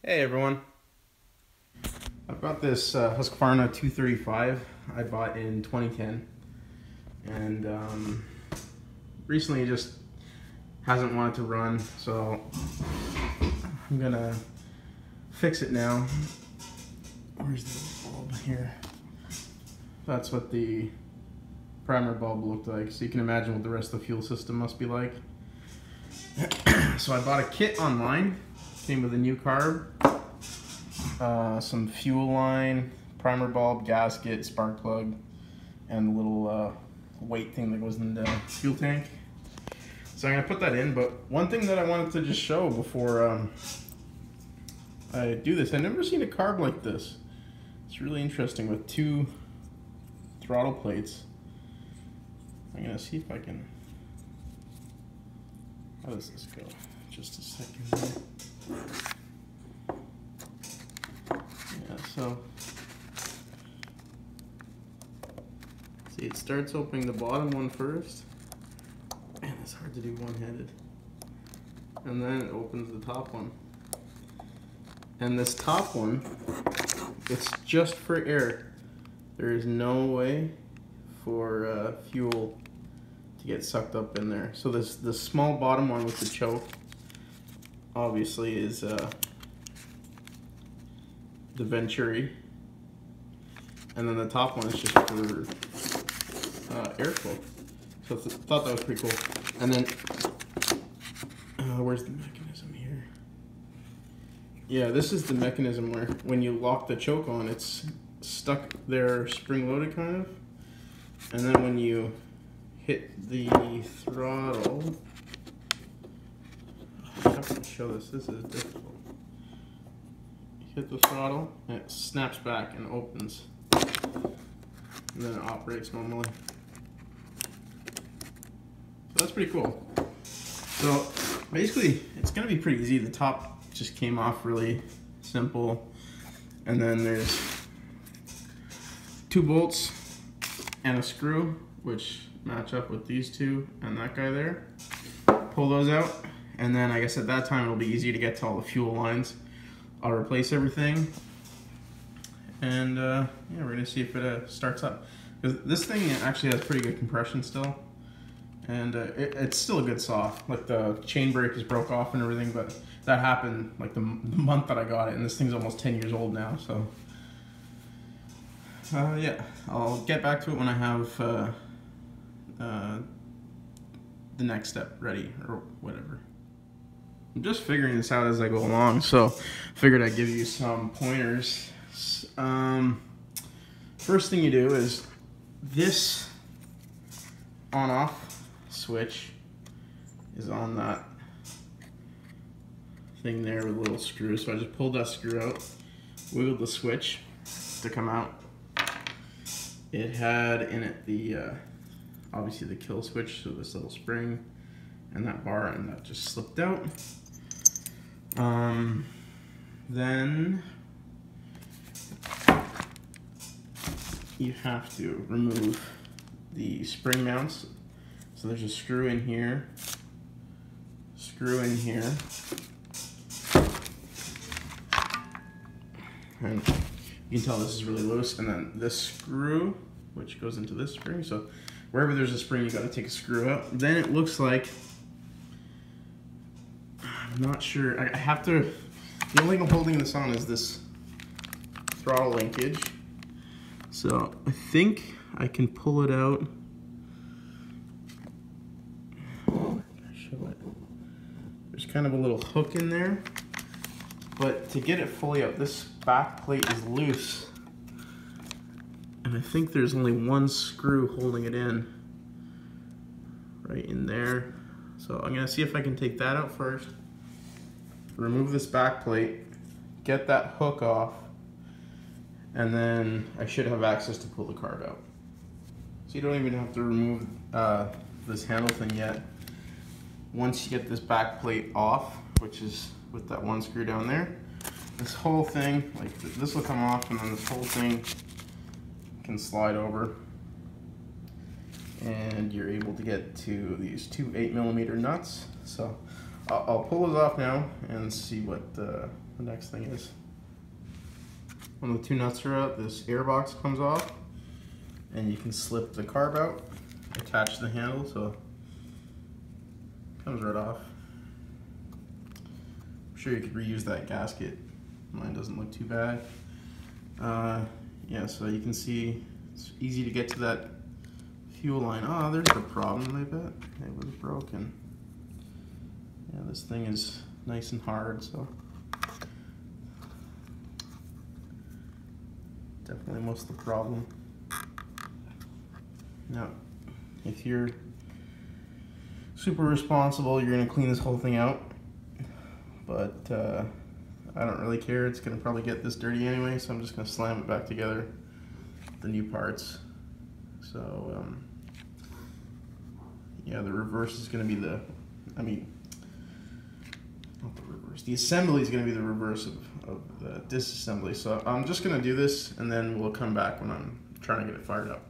Hey everyone, I've got this Husqvarna 235 I bought in 2010, and recently it just hasn't wanted to run, so I'm gonna fix it now. Where's the bulb here? That's what the primer bulb looked like, so you can imagine what the rest of the fuel system must be like. So I bought a kit online. Came with a new carb, some fuel line, primer bulb, gasket, spark plug, and the little weight thing that goes in the fuel tank. So I'm gonna put that in, but one thing that I wanted to just show before I do this, I've never seen a carb like this. It's really interesting with two throttle plates. I'm gonna see if I can, how does this go? Just a second here. Yeah, so see, it starts opening the bottom one first. Man, it's hard to do one-handed. And then it opens the top one. And this top one, it's just for air. There is no way for fuel to get sucked up in there. So this small bottom one with the choke obviously is the Venturi, and then the top one is just for airflow. So I thought that was pretty cool. And then where's the mechanism here? Yeah, this is the mechanism where when you lock the choke on, it's stuck there spring-loaded kind of, and then when you hit the throttle, I have to show this. This is difficult. You hit the throttle, and it snaps back and opens, and then it operates normally. So that's pretty cool. So basically, it's gonna be pretty easy. The top just came off really simple, and then there's 2 bolts and a screw, which match up with these two and that guy there. Pull those out. And then I guess at that time it'll be easy to get to all the fuel lines. I'll replace everything, and yeah, we're gonna see if it starts up. Because this thing actually has pretty good compression still, and it's still a good saw. Like the chain breakers broke off and everything, but that happened like the month that I got it, and this thing's almost 10 years old now. So yeah, I'll get back to it when I have the next step ready or whatever. I'm just figuring this out as I go along, so figured I'd give you some pointers. First thing you do is this on-off switch is on that thing there with a little screw. So I just pulled that screw out, wiggled the switch to come out. It had in it the obviously the kill switch, so this little spring and that bar, and that just slipped out. Then you have to remove the spring mounts. So there's a screw in here, and you can tell this is really loose. And then this screw, which goes into this spring. So wherever there's a spring, you got to take a screw out. Then it looks like, I'm not sure, I have to, the only thing I'm holding this on is this throttle linkage. So I think I can pull it out. Show it. There's kind of a little hook in there, but to get it fully out, this back plate is loose. And I think there's only one screw holding it in, right in there. So I'm gonna see if I can take that out first. Remove this back plate, get that hook off, and then I should have access to pull the carb out. So you don't even have to remove this handle thing yet. Once you get this back plate off, which is with that one screw down there, this whole thing, like this will come off, and then this whole thing can slide over, and you're able to get to these 2 8mm nuts. So I'll pull those off now and see what the next thing is, when the two nuts are out, this air box comes off, and you can slip the carb out, attach the handle, so it comes right off. I'm sure you could reuse that gasket. Mine doesn't look too bad. Yeah, so you can see it's easy to get to that fuel line. Oh, there's the problem, I bet. It was broken. Yeah, this thing is nice and hard, so definitely most of the problem. Now, if you're super responsible, you're gonna clean this whole thing out, but I don't really care. It's gonna probably get this dirty anyway, so I'm just gonna slam it back together, the new parts. So yeah, the reverse is gonna be the, not the reverse. The assembly is gonna be the reverse of the disassembly. So I'm just gonna do this, and then we'll come back when I'm trying to get it fired up.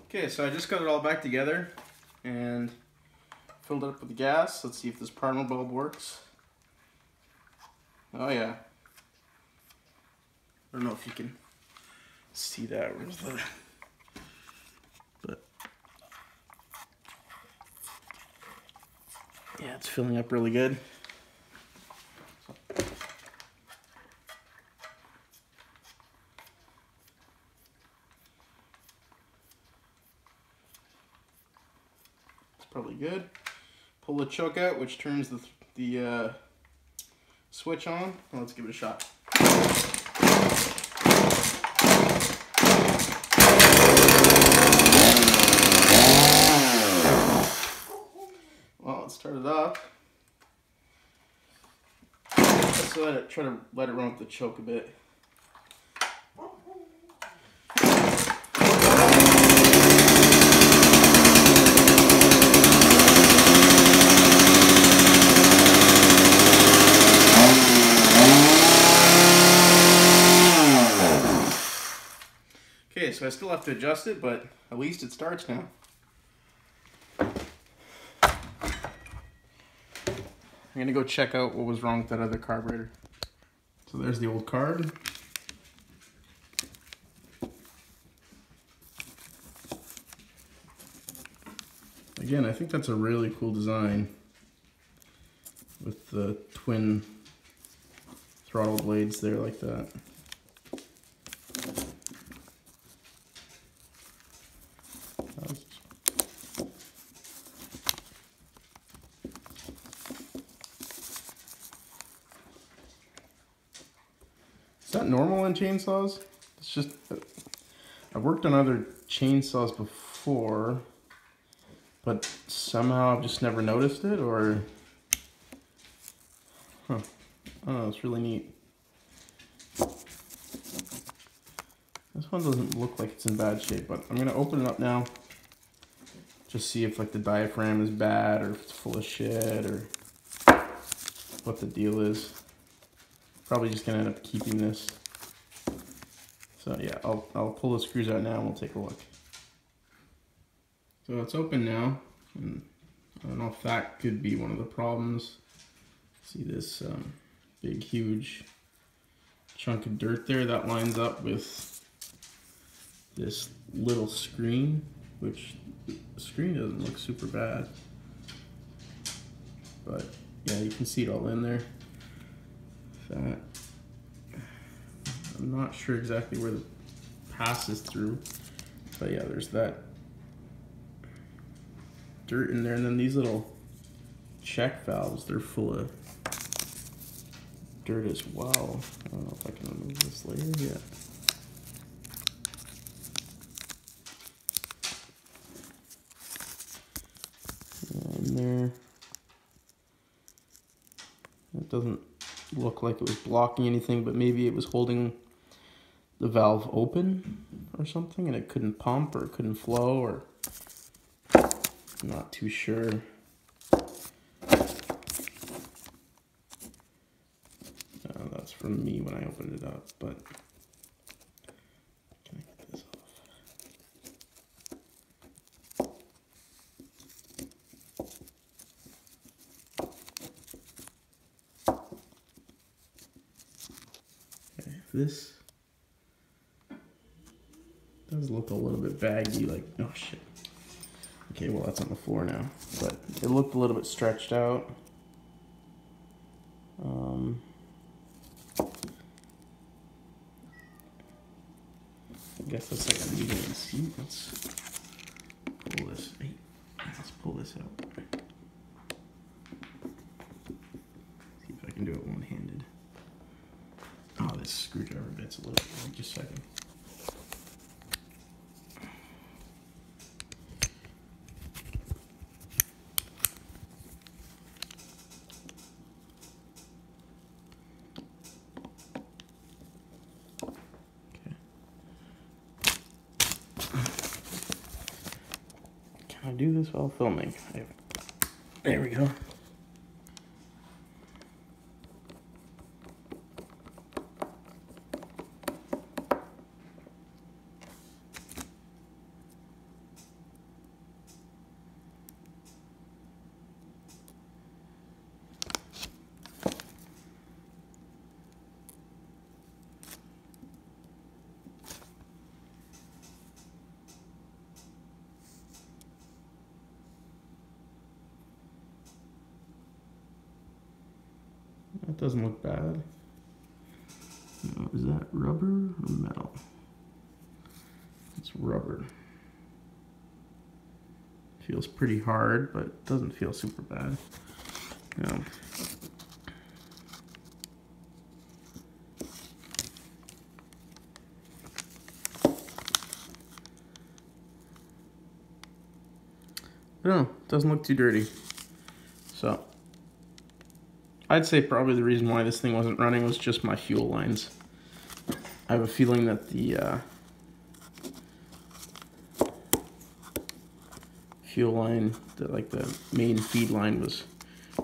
Okay, so I just got it all back together and filled it up with the gas. Let's see if this primer bulb works. Oh yeah. I don't know if you can see that. Where's the... But yeah, it's filling up really good. Probably good. Pull the choke out, which turns the switch on. Well, let's give it a shot. Well, let's start it off. Let's try to let it run with the choke a bit. Okay, so I still have to adjust it, but at least it starts now. I'm gonna go check out what was wrong with that other carburetor. So there's the old carb. Again, I think that's a really cool design with the twin throttle blades there like that. Is that normal on chainsaws? It's just, I've worked on other chainsaws before, but somehow I've just never noticed it, or, huh, I don't know, it's really neat. This one doesn't look like it's in bad shape, but I'm gonna open it up now, just see if like the diaphragm is bad, or if it's full of shit, or what the deal is. Probably just gonna end up keeping this. So yeah, I'll pull the screws out now and we'll take a look. So it's open now, and I don't know if that could be one of the problems. See this big huge chunk of dirt there that lines up with this little screen, which the screen doesn't look super bad, but yeah, you can see it all in there. That I'm not sure exactly where the passes through, but yeah, there's that dirt in there, and then these little check valves, they're full of dirt as well. I don't know if I can remove this layer yet. Yeah, in there. It doesn't look like it was blocking anything, but maybe it was holding the valve open or something, and it couldn't pump or it couldn't flow, or I'm not too sure. That's from me when I opened it up, but can I get this off? this does look a little bit baggy, like, oh shit. Okay, well that's on the floor now, but it looked a little bit stretched out. I guess that's like a medium seat. Let's pull this. Hey, let's pull this out. See if I can do it one-handed. Oh, this screwdriver bit's a little bit. Just a second. I do this while filming. There we go. That doesn't look bad. Now, is that rubber or metal? It's rubber. Feels pretty hard, but doesn't feel super bad. No. No, doesn't look too dirty. So I'd say probably the reason why this thing wasn't running was just my fuel lines. I have a feeling that the fuel line, like the main feed line, was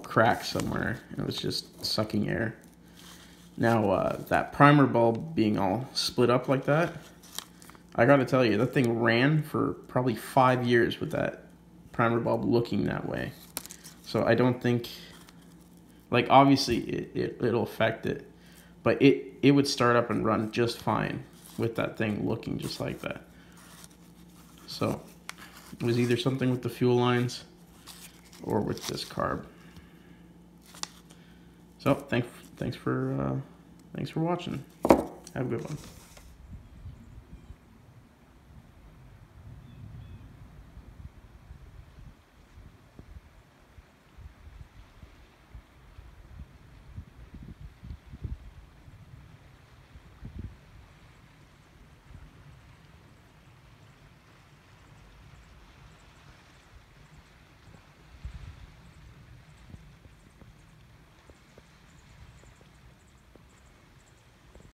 cracked somewhere and it was just sucking air. Now that primer bulb being all split up like that, I gotta tell you, that thing ran for probably 5 years with that primer bulb looking that way. So I don't think, like, obviously it'll affect it, but it would start up and run just fine with that thing looking just like that. So it was either something with the fuel lines or with this carb. So thanks for watching. Have a good one.